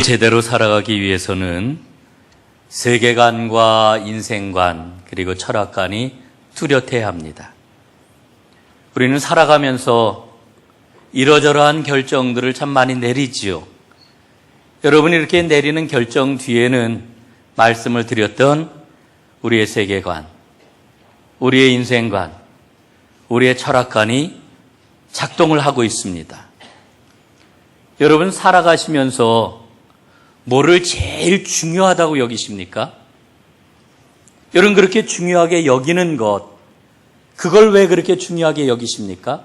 제대로 살아가기 위해서는 세계관과 인생관 그리고 철학관이 뚜렷해야 합니다. 우리는 살아가면서 이러저러한 결정들을 참 많이 내리지요. 여러분이 이렇게 내리는 결정 뒤에는 말씀을 드렸던 우리의 세계관, 우리의 인생관, 우리의 철학관이 작동을 하고 있습니다. 여러분 살아가시면서 뭐를 제일 중요하다고 여기십니까? 여러분 그렇게 중요하게 여기는 것, 그걸 왜 그렇게 중요하게 여기십니까?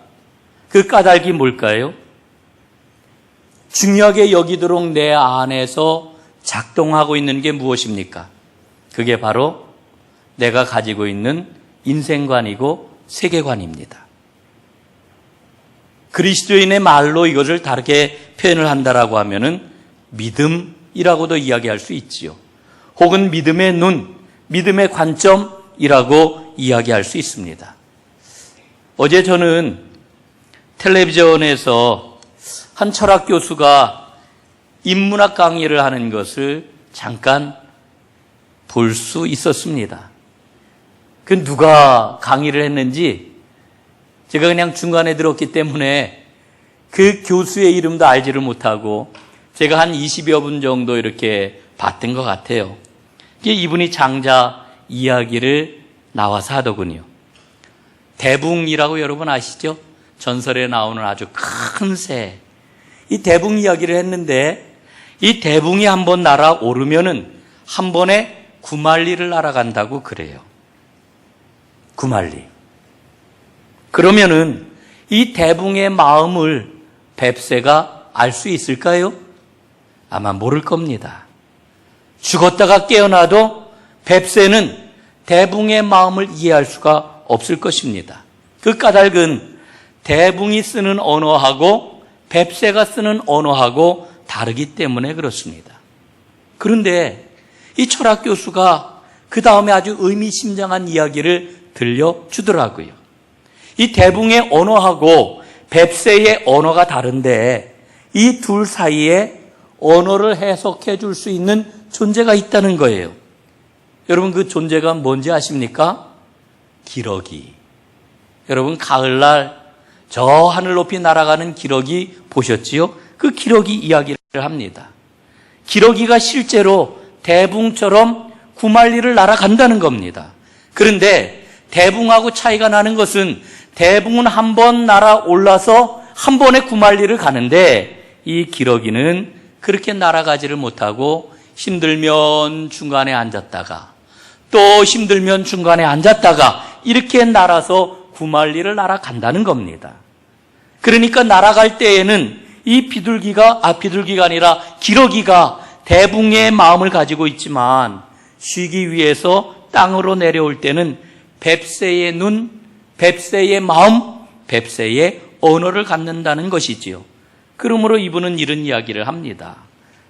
그 까닭이 뭘까요? 중요하게 여기도록 내 안에서 작동하고 있는 게 무엇입니까? 그게 바로 내가 가지고 있는 인생관이고 세계관입니다. 그리스도인의 말로 이것을 다르게 표현을 한다라고 하면은 믿음이라고도 이야기할 수 있지요. 혹은 믿음의 눈, 믿음의 관점이라고 이야기할 수 있습니다. 어제 저는 텔레비전에서 한 철학 교수가 인문학 강의를 하는 것을 잠깐 볼 수 있었습니다. 그 누가 강의를 했는지 제가 그냥 중간에 들었기 때문에 그 교수의 이름도 알지를 못하고 제가 한 20여 분 정도 이렇게 봤던 것 같아요. 이분이 장자 이야기를 나와서 하더군요. 대붕이라고 여러분 아시죠? 전설에 나오는 아주 큰 새. 이 대붕 이야기를 했는데 이 대붕이 한번 날아오르면은 한 번에 9만리를 날아간다고 그래요. 9만리. 그러면은 이 대붕의 마음을 뱁새가 알 수 있을까요? 아마 모를 겁니다. 죽었다가 깨어나도 뱁새는 대붕의 마음을 이해할 수가 없을 것입니다. 그 까닭은 대붕이 쓰는 언어하고 뱁새가 쓰는 언어하고 다르기 때문에 그렇습니다. 그런데 이 철학 교수가 그 다음에 아주 의미심장한 이야기를 들려주더라고요. 이 대붕의 언어하고 뱁새의 언어가 다른데 이 둘 사이에 언어를 해석해 줄 수 있는 존재가 있다는 거예요. 여러분 그 존재가 뭔지 아십니까? 기러기. 여러분 가을날 저 하늘 높이 날아가는 기러기 보셨지요? 그 기러기 이야기를 합니다. 기러기가 실제로 대붕처럼 9만리를 날아간다는 겁니다. 그런데 대붕하고 차이가 나는 것은 대붕은 한 번 날아올라서 한 번에 9만리를 가는데 이 기러기는 그렇게 날아가지를 못하고 힘들면 중간에 앉았다가 또 힘들면 중간에 앉았다가 이렇게 날아서 9만리를 날아간다는 겁니다. 그러니까 날아갈 때에는 이 비둘기가 아니라 기러기가 대붕의 마음을 가지고 있지만 쉬기 위해서 땅으로 내려올 때는 뱁새의 눈, 뱁새의 마음, 뱁새의 언어를 갖는다는 것이지요. 그러므로 이분은 이런 이야기를 합니다.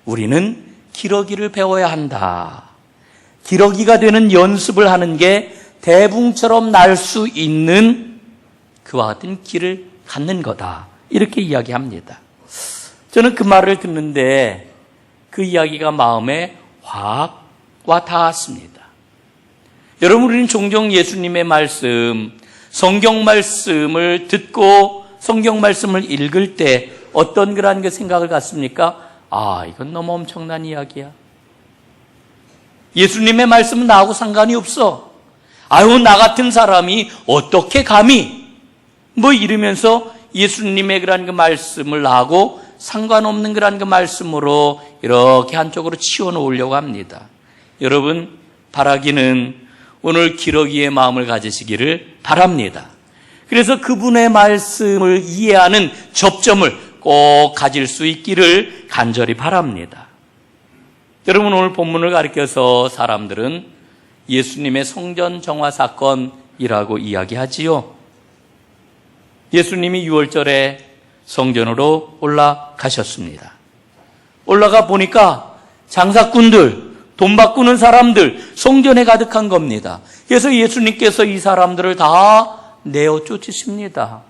우리는 기러기를 배워야 한다. 기러기가 되는 연습을 하는 게 대붕처럼 날 수 있는 그와 같은 길을 갖는 거다. 이렇게 이야기합니다. 저는 그 말을 듣는데 그 이야기가 마음에 확 와 닿았습니다. 여러분 우리는 종종 예수님의 말씀, 성경 말씀을 듣고 성경 말씀을 읽을 때 어떤 그런 그 생각을 갖습니까? 아, 이건 너무 엄청난 이야기야. 예수님의 말씀은 나하고 상관이 없어. 아유, 나 같은 사람이 어떻게 감히 뭐 이러면서 예수님의 그런 그 말씀을 나하고 상관없는 그런 그 말씀으로 이렇게 한쪽으로 치워놓으려고 합니다. 여러분 바라기는 오늘 기러기의 마음을 가지시기를 바랍니다. 그래서 그분의 말씀을 이해하는 접점을 꼭 가질 수 있기를 간절히 바랍니다. 여러분 오늘 본문을 가리켜서 사람들은 예수님의 성전 정화 사건이라고 이야기하지요. 예수님이 6월절에 성전으로 올라가셨습니다. 올라가 보니까 장사꾼들, 돈 바꾸는 사람들, 성전에 가득한 겁니다. 그래서 예수님께서 이 사람들을 다 내어 쫓으십니다.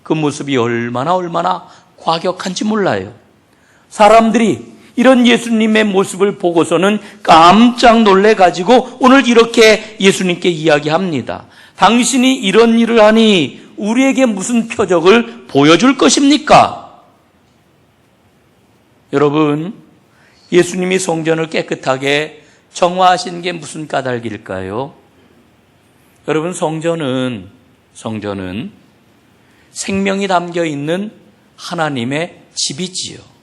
그 모습이 얼마나 과격한지 몰라요. 사람들이 이런 예수님의 모습을 보고서는 깜짝 놀래가지고 오늘 이렇게 예수님께 이야기합니다. 당신이 이런 일을 하니 우리에게 무슨 표적을 보여줄 것입니까? 여러분, 예수님이 성전을 깨끗하게 정화하신 게 무슨 까닭일까요? 여러분, 성전은 생명이 담겨 있는 하나님의 집이지요.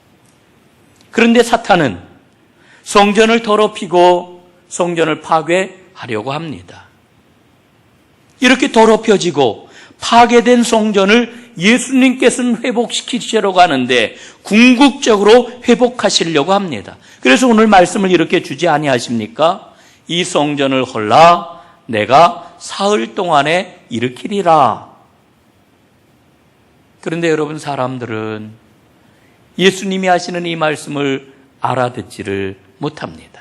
그런데 사탄은 성전을 더럽히고 성전을 파괴하려고 합니다. 이렇게 더럽혀지고 파괴된 성전을 예수님께서는 회복시키시려고 하는데 궁극적으로 회복하시려고 합니다. 그래서 오늘 말씀을 이렇게 주지 아니하십니까? 이 성전을 헐라 내가 사흘 동안에 일으키리라. 그런데 여러분, 사람들은 예수님이 하시는 이 말씀을 알아듣지를 못합니다.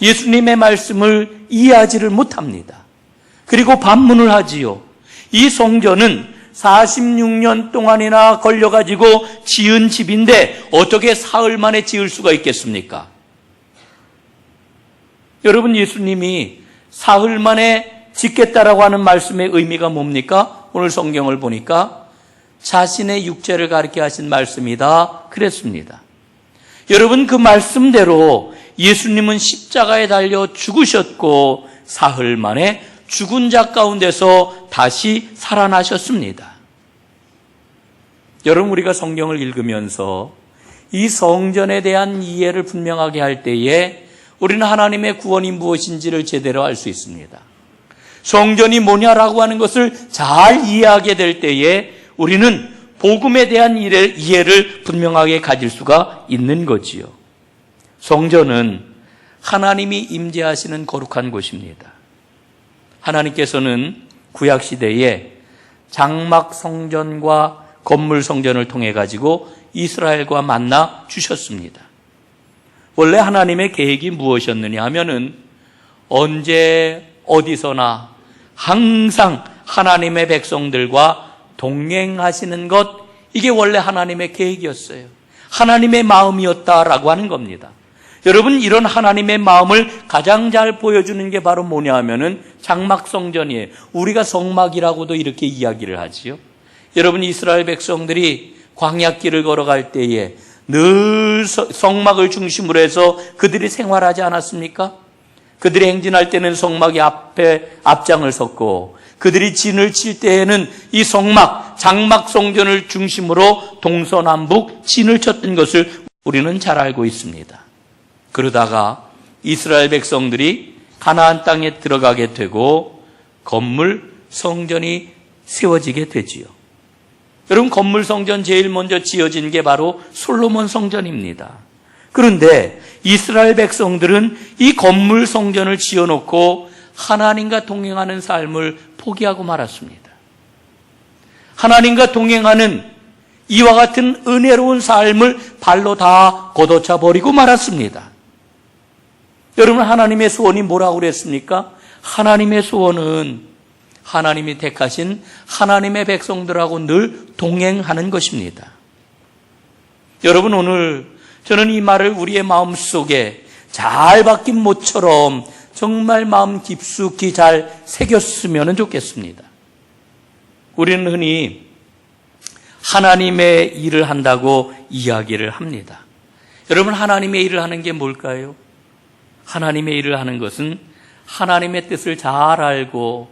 예수님의 말씀을 이해하지를 못합니다. 그리고 반문을 하지요. 이 성전은 46년 동안이나 걸려가지고 지은 집인데 어떻게 사흘 만에 지을 수가 있겠습니까? 여러분, 예수님이 사흘 만에 짓겠다라고 하는 말씀의 의미가 뭡니까? 오늘 성경을 보니까 자신의 육체를 가리켜 하신 말씀이다 그랬습니다. 여러분, 그 말씀대로 예수님은 십자가에 달려 죽으셨고 사흘 만에 죽은 자 가운데서 다시 살아나셨습니다. 여러분, 우리가 성경을 읽으면서 이 성전에 대한 이해를 분명하게 할 때에 우리는 하나님의 구원이 무엇인지를 제대로 알 수 있습니다. 성전이 뭐냐라고 하는 것을 잘 이해하게 될 때에 우리는 복음에 대한 이해를 분명하게 가질 수가 있는 거지요. 성전은 하나님이 임재하시는 거룩한 곳입니다. 하나님께서는 구약시대에 장막 성전과 건물 성전을 통해 가지고 이스라엘과 만나 주셨습니다. 원래 하나님의 계획이 무엇이었느냐 하면은 언제 어디서나 항상 하나님의 백성들과 동행하시는 것, 이게 원래 하나님의 계획이었어요. 하나님의 마음이었다라고 하는 겁니다. 여러분, 이런 하나님의 마음을 가장 잘 보여주는 게 바로 뭐냐 하면은 장막성전이에요. 우리가 성막이라고도 이렇게 이야기를 하지요. 여러분, 이스라엘 백성들이 광야길을 걸어갈 때에 늘 성막을 중심으로 해서 그들이 생활하지 않았습니까? 그들이 행진할 때는 성막이 앞장을 섰고, 그들이 진을 칠 때에는 이 성막, 장막성전을 중심으로 동서남북 진을 쳤던 것을 우리는 잘 알고 있습니다. 그러다가 이스라엘 백성들이 가나안 땅에 들어가게 되고 건물 성전이 세워지게 되지요. 여러분, 건물 성전 제일 먼저 지어진 게 바로 솔로몬 성전입니다. 그런데 이스라엘 백성들은 이 건물 성전을 지어놓고 하나님과 동행하는 삶을 포기하고 말았습니다. 하나님과 동행하는 이와 같은 은혜로운 삶을 발로 다 걷어차 버리고 말았습니다. 여러분, 하나님의 소원이 뭐라고 그랬습니까? 하나님의 소원은 하나님이 택하신 하나님의 백성들하고 늘 동행하는 것입니다. 여러분, 오늘 저는 이 말을 우리의 마음속에 잘 박힌 못처럼 정말 마음 깊숙이 잘 새겼으면 좋겠습니다. 우리는 흔히 하나님의 일을 한다고 이야기를 합니다. 여러분, 하나님의 일을 하는 게 뭘까요? 하나님의 일을 하는 것은 하나님의 뜻을 잘 알고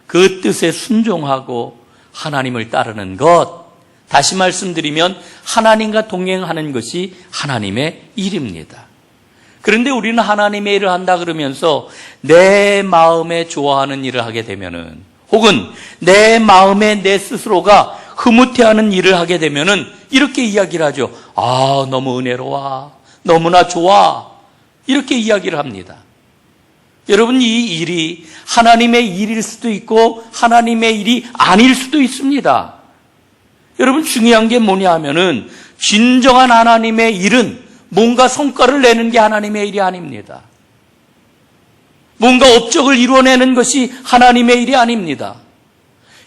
그 뜻에 순종하고 하나님을 따르는 것, 다시 말씀드리면 하나님과 동행하는 것이 하나님의 일입니다. 그런데 우리는 하나님의 일을 한다 그러면서 내 마음에 좋아하는 일을 하게 되면은, 혹은 내 마음에 내 스스로가 흐뭇해하는 일을 하게 되면은 이렇게 이야기를 하죠. 아, 너무 은혜로워, 너무나 좋아, 이렇게 이야기를 합니다. 여러분, 이 일이 하나님의 일일 수도 있고 하나님의 일이 아닐 수도 있습니다. 여러분, 중요한 게 뭐냐 하면은 진정한 하나님의 일은 뭔가 성과를 내는 게 하나님의 일이 아닙니다. 뭔가 업적을 이루어내는 것이 하나님의 일이 아닙니다.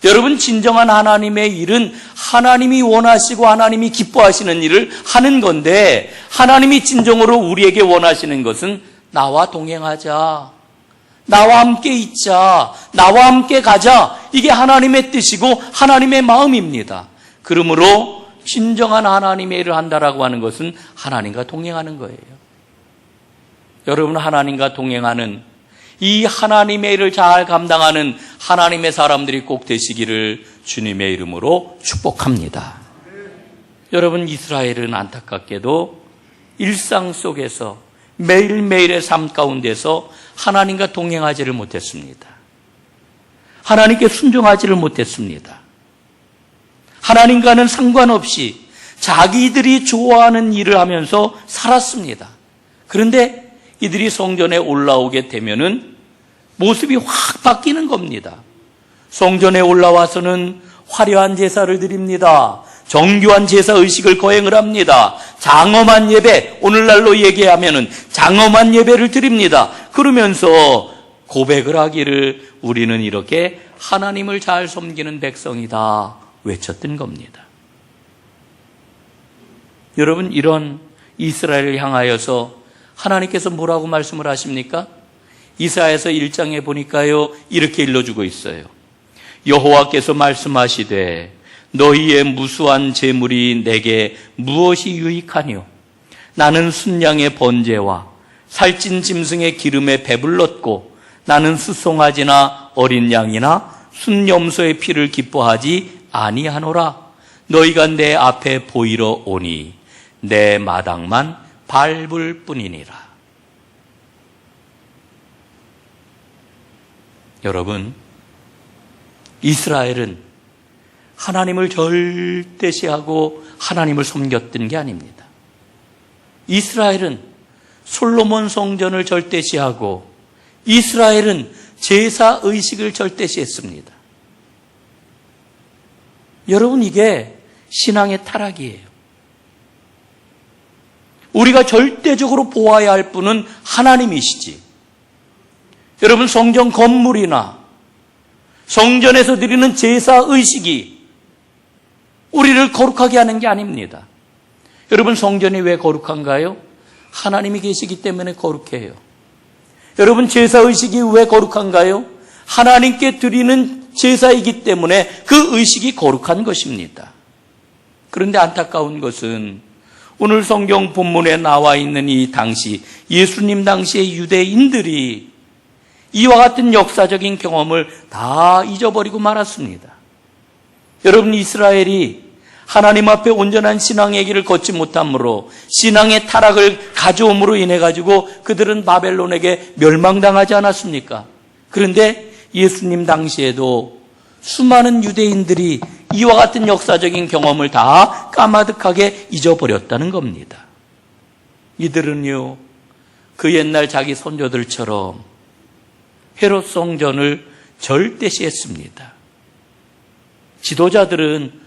여러분, 진정한 하나님의 일은 하나님이 원하시고 하나님이 기뻐하시는 일을 하는 건데, 하나님이 진정으로 우리에게 원하시는 것은 나와 동행하자, 나와 함께 있자, 나와 함께 가자. 이게 하나님의 뜻이고 하나님의 마음입니다. 그러므로 진정한 하나님의 일을 한다라고 하는 것은 하나님과 동행하는 거예요. 여러분, 하나님과 동행하는 이 하나님의 일을 잘 감당하는 하나님의 사람들이 꼭 되시기를 주님의 이름으로 축복합니다. 여러분, 이스라엘은 안타깝게도 일상 속에서 매일매일의 삶 가운데서 하나님과 동행하지를 못했습니다. 하나님께 순종하지를 못했습니다. 하나님과는 상관없이 자기들이 좋아하는 일을 하면서 살았습니다. 그런데 이들이 성전에 올라오게 되면은 모습이 확 바뀌는 겁니다. 성전에 올라와서는 화려한 제사를 드립니다. 정교한 제사 의식을 거행을 합니다. 장엄한 예배, 오늘날로 얘기하면은 장엄한 예배를 드립니다. 그러면서 고백을 하기를 우리는 이렇게 하나님을 잘 섬기는 백성이다 외쳤던 겁니다. 여러분, 이런 이스라엘을 향하여서 하나님께서 뭐라고 말씀을 하십니까? 이사야서 1장에 보니까요, 이렇게 일러주고 있어요. 여호와께서 말씀하시되 너희의 무수한 재물이 내게 무엇이 유익하뇨? 나는 순양의 번제와 살찐 짐승의 기름에 배불렀고 나는 수송아지나 어린 양이나 순염소의 피를 기뻐하지 아니하노라. 너희가 내 앞에 보이러 오니 내 마당만 밟을 뿐이니라. 여러분, 이스라엘은 하나님을 절대시하고 하나님을 섬겼던 게 아닙니다. 이스라엘은 솔로몬 성전을 절대시하고 이스라엘은 제사 의식을 절대시했습니다. 여러분, 이게 신앙의 타락이에요. 우리가 절대적으로 보아야 할 분은 하나님이시지. 여러분, 성전 건물이나 성전에서 드리는 제사 의식이 우리를 거룩하게 하는 게 아닙니다. 여러분, 성전이 왜 거룩한가요? 하나님이 계시기 때문에 거룩해요. 여러분, 제사 의식이 왜 거룩한가요? 하나님께 드리는 제사이기 때문에 그 의식이 거룩한 것입니다. 그런데 안타까운 것은 오늘 성경 본문에 나와 있는 이 당시, 예수님 당시의 유대인들이 이와 같은 역사적인 경험을 다 잊어버리고 말았습니다. 여러분, 이스라엘이 하나님 앞에 온전한 신앙의 길을 걷지 못함으로 신앙의 타락을 가져옴으로 인해 가지고 그들은 바벨론에게 멸망당하지 않았습니까? 그런데 예수님 당시에도 수많은 유대인들이 이와 같은 역사적인 경험을 다 까마득하게 잊어버렸다는 겁니다. 이들은요, 그 옛날 자기 선조들처럼 헤롯 성전을 절대시했습니다.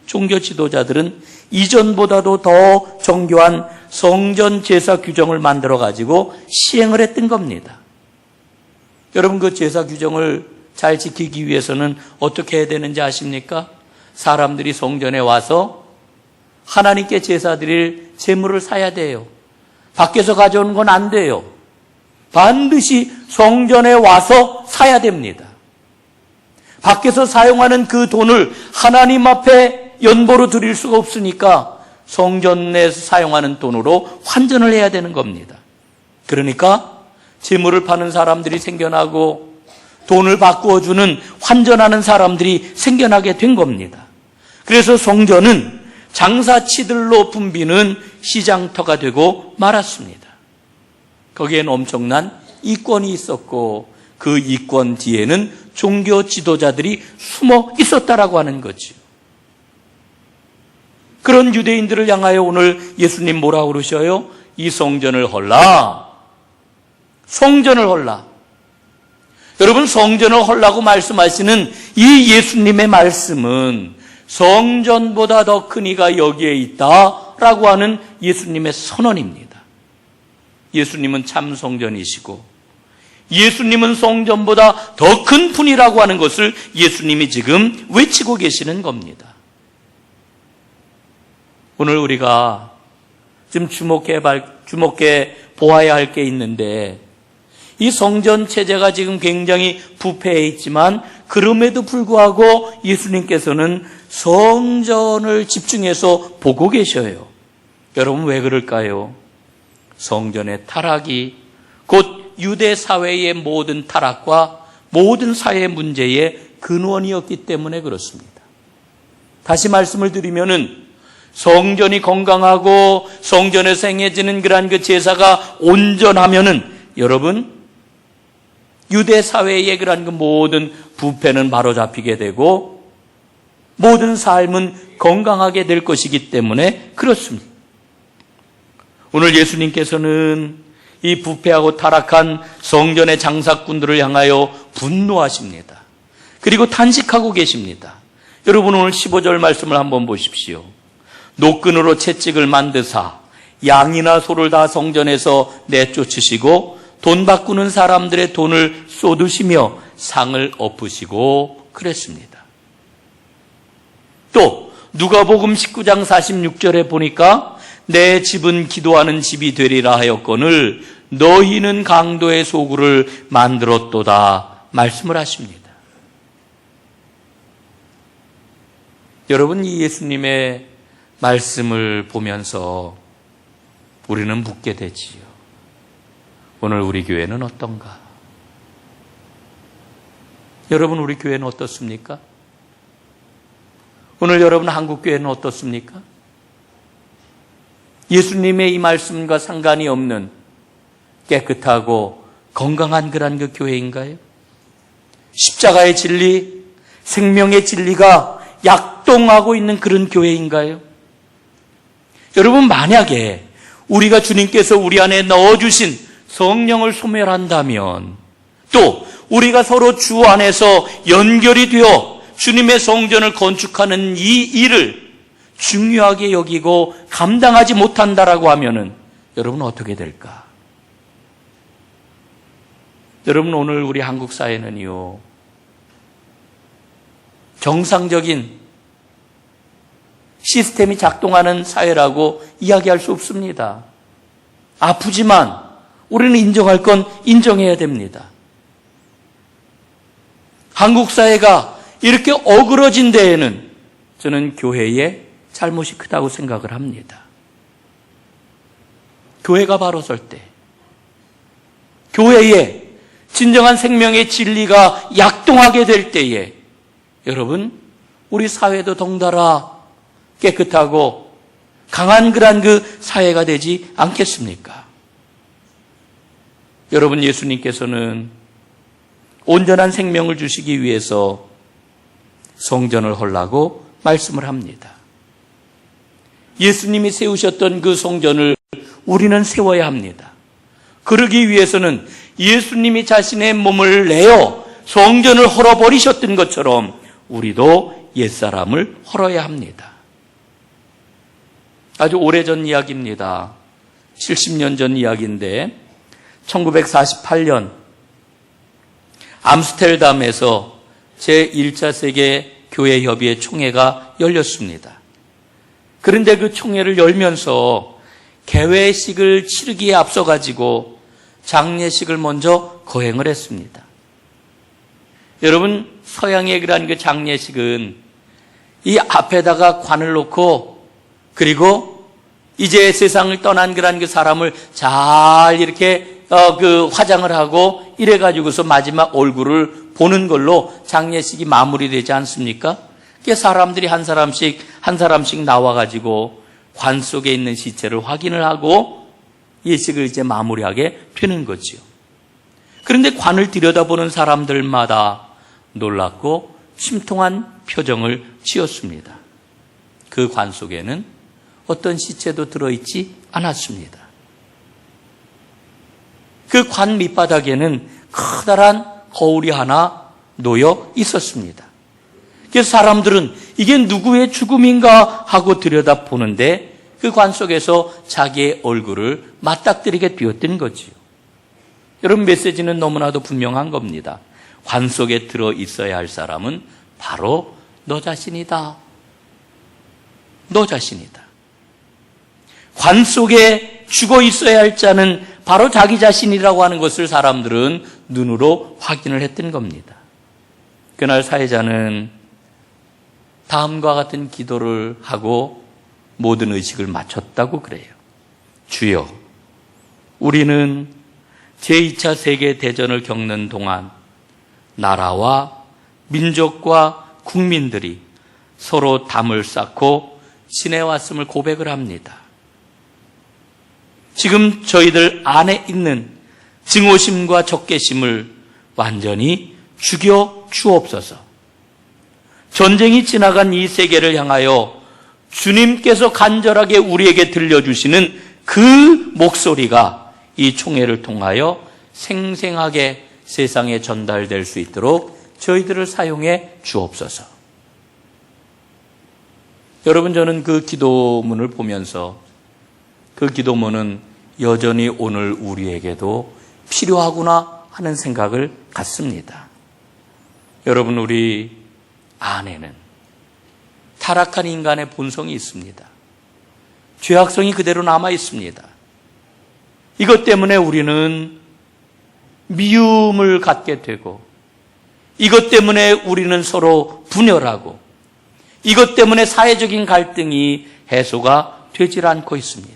종교 지도자들은 이전보다도 더 정교한 성전 제사 규정을 만들어 가지고 시행을 했던 겁니다. 여러분, 그 제사 규정을 잘 지키기 위해서는 어떻게 해야 되는지 아십니까? 사람들이 성전에 와서 하나님께 제사 드릴 제물을 사야 돼요. 밖에서 가져오는 건 안 돼요. 반드시 성전에 와서 사야 됩니다. 밖에서 사용하는 그 돈을 하나님 앞에 연보로 드릴 수가 없으니까 성전 내에서 사용하는 돈으로 환전을 해야 되는 겁니다. 그러니까 제물을 파는 사람들이 생겨나고 돈을 바꾸어주는 환전하는 사람들이 생겨나게 된 겁니다. 그래서 성전은 장사치들로 붐비는 시장터가 되고 말았습니다. 거기에는 엄청난 이권이 있었고 그 이권 뒤에는 종교 지도자들이 숨어 있었다라고 하는 거죠. 그런 유대인들을 향하여 오늘 예수님 뭐라고 그러셔요? 이 성전을 헐라. 성전을 헐라. 여러분, 성전을 헐라고 말씀하시는 이 예수님의 말씀은 성전보다 더 큰 이가 여기에 있다라고 하는 예수님의 선언입니다. 예수님은 참 성전이시고 예수님은 성전보다 더 큰 분이라고 하는 것을 예수님이 지금 외치고 계시는 겁니다. 오늘 우리가 좀 주목해 보아야 할 게 있는데, 이 성전 체제가 지금 굉장히 부패해 있지만 그럼에도 불구하고 예수님께서는 성전을 집중해서 보고 계셔요. 여러분, 왜 그럴까요? 성전의 타락이 곧 유대 사회의 모든 타락과 모든 사회 문제의 근원이었기 때문에 그렇습니다. 다시 말씀을 드리면은 성전이 건강하고 성전에서 행해지는 그러한 그 제사가 온전하면은 여러분, 유대 사회의 그러한 그 모든 부패는 바로잡히게 되고 모든 삶은 건강하게 될 것이기 때문에 그렇습니다. 오늘 예수님께서는 이 부패하고 타락한 성전의 장사꾼들을 향하여 분노하십니다. 그리고 탄식하고 계십니다. 여러분, 오늘 15절 말씀을 한번 보십시오. 노끈으로 채찍을 만드사 양이나 소를 다 성전에서 내쫓으시고 돈 바꾸는 사람들의 돈을 쏟으시며 상을 엎으시고 그랬습니다. 또 누가복음 19장 46절에 보니까 내 집은 기도하는 집이 되리라 하였거늘 너희는 강도의 소굴을 만들었도다 말씀을 하십니다. 여러분, 이 예수님의 말씀을 보면서 우리는 묻게 되지요. 오늘 우리 교회는 어떤가? 여러분, 우리 교회는 어떻습니까? 오늘 여러분 한국 교회는 어떻습니까? 예수님의 이 말씀과 상관이 없는 깨끗하고 건강한 그런 그 교회인가요? 십자가의 진리, 생명의 진리가 약동하고 있는 그런 교회인가요? 여러분, 만약에 우리가 주님께서 우리 안에 넣어주신 성령을 소멸한다면, 또 우리가 서로 주 안에서 연결이 되어 주님의 성전을 건축하는 이 일을 중요하게 여기고 감당하지 못한다라고 하면은 여러분 어떻게 될까? 여러분, 오늘 우리 한국 사회는요, 정상적인 시스템이 작동하는 사회라고 이야기할 수 없습니다. 아프지만 우리는 인정할 건 인정해야 됩니다. 한국 사회가 이렇게 어그러진 데에는 저는 교회의 잘못이 크다고 생각을 합니다. 교회가 바로 설 때, 교회에 진정한 생명의 진리가 약동하게 될 때에 여러분, 우리 사회도 덩달아 깨끗하고 강한 그런 그 사회가 되지 않겠습니까? 여러분, 예수님께서는 온전한 생명을 주시기 위해서 성전을 헐라고 말씀을 합니다. 예수님이 세우셨던 그 성전을 우리는 세워야 합니다. 그러기 위해서는 예수님이 자신의 몸을 내어 성전을 헐어버리셨던 것처럼 우리도 옛사람을 헐어야 합니다. 아주 오래전 이야기입니다. 70년 전 이야기인데 1948년 암스테르담에서 제1차 세계 교회협의회 총회가 열렸습니다. 그런데 그 총회를 열면서 개회식을 치르기에 앞서가지고 장례식을 먼저 거행을 했습니다. 여러분, 서양의 그러한 그 장례식은 이 앞에다가 관을 놓고 그리고 이제 세상을 떠난 그러한 그 사람을 잘 이렇게 그 화장을 하고 이래가지고서 마지막 얼굴을 보는 걸로 장례식이 마무리되지 않습니까? 그 사람들이 한 사람씩 나와가지고 관 속에 있는 시체를 확인을 하고 예식을 이제 마무리하게 되는 거지요. 그런데 관을 들여다보는 사람들마다 놀랍고 심통한 표정을 지었습니다. 그 관 속에는 어떤 시체도 들어있지 않았습니다. 그 관 밑바닥에는 커다란 거울이 하나 놓여 있었습니다. 그래서 사람들은 이게 누구의 죽음인가 하고 들여다보는데 그 관 속에서 자기의 얼굴을 맞닥뜨리게 되었던 거지요. 여러분, 메시지는 너무나도 분명한 겁니다. 관 속에 들어 있어야 할 사람은 바로 너 자신이다. 너 자신이다. 관 속에 죽어 있어야 할 자는 바로 자기 자신이라고 하는 것을 사람들은 눈으로 확인을 했던 겁니다. 그날 사회자는 다음과 같은 기도를 하고 모든 의식을 마쳤다고 그래요. 주여, 우리는 제2차 세계대전을 겪는 동안 나라와 민족과 국민들이 서로 담을 쌓고 지내왔음을 고백을 합니다. 지금 저희들 안에 있는 증오심과 적개심을 완전히 죽여 주옵소서. 전쟁이 지나간 이 세계를 향하여 주님께서 간절하게 우리에게 들려주시는 그 목소리가 이 총회를 통하여 생생하게 세상에 전달될 수 있도록 저희들을 사용해 주옵소서. 여러분, 저는 그 기도문을 보면서 그 기도문은 여전히 오늘 우리에게도 필요하구나 하는 생각을 갖습니다. 여러분, 우리 안에는 타락한 인간의 본성이 있습니다. 죄악성이 그대로 남아 있습니다. 이것 때문에 우리는 미움을 갖게 되고, 이것 때문에 우리는 서로 분열하고, 이것 때문에 사회적인 갈등이 해소가 되질 않고 있습니다.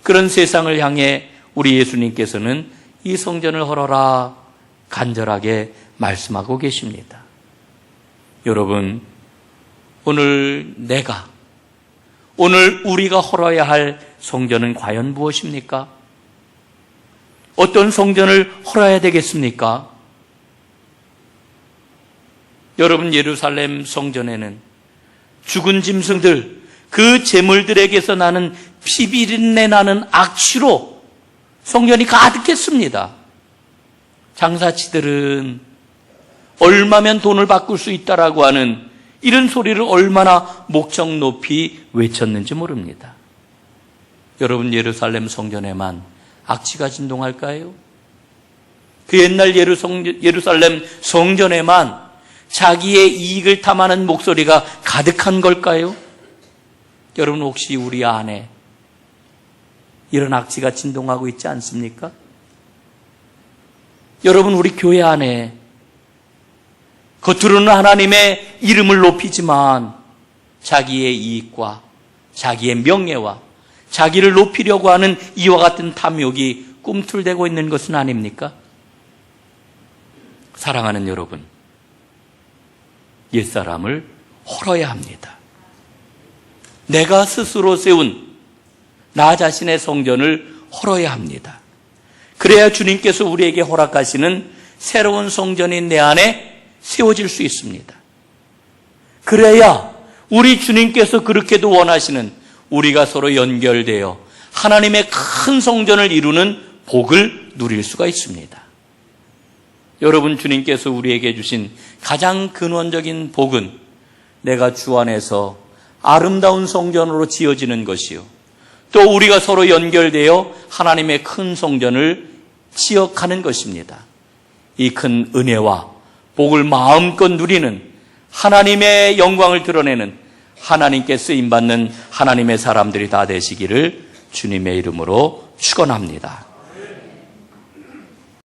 그런 세상을 향해 우리 예수님께서는 이 성전을 헐어라 간절하게 말씀하고 계십니다. 여러분, 오늘 우리가 헐어야 할 성전은 과연 무엇입니까? 어떤 성전을 헐어야 되겠습니까? 여러분, 예루살렘 성전에는 죽은 짐승들, 그 제물들에게서 나는 피비린내 나는 악취로 성전이 가득했습니다. 장사치들은 얼마면 돈을 바꿀 수 있다라고 하는 이런 소리를 얼마나 목청 높이 외쳤는지 모릅니다. 여러분, 예루살렘 성전에만 악취가 진동할까요? 그 옛날 예루살렘 성전에만 자기의 이익을 탐하는 목소리가 가득한 걸까요? 여러분, 혹시 우리 안에 이런 악취가 진동하고 있지 않습니까? 여러분, 우리 교회 안에 겉으로는 하나님의 이름을 높이지만 자기의 이익과 자기의 명예와 자기를 높이려고 하는 이와 같은 탐욕이 꿈틀대고 있는 것은 아닙니까? 사랑하는 여러분, 옛사람을 헐어야 합니다. 내가 스스로 세운 나 자신의 성전을 헐어야 합니다. 그래야 주님께서 우리에게 허락하시는 새로운 성전이 내 안에 세워질 수 있습니다. 그래야 우리 주님께서 그렇게도 원하시는 우리가 서로 연결되어 하나님의 큰 성전을 이루는 복을 누릴 수가 있습니다. 여러분, 주님께서 우리에게 주신 가장 근원적인 복은 내가 주 안에서 아름다운 성전으로 지어지는 것이요, 또 우리가 서로 연결되어 하나님의 큰 성전을 지어가는 것입니다. 이 큰 은혜와 복을 마음껏 누리는, 하나님의 영광을 드러내는, 하나님께 쓰임받는 하나님의 사람들이 다 되시기를 주님의 이름으로 축원합니다.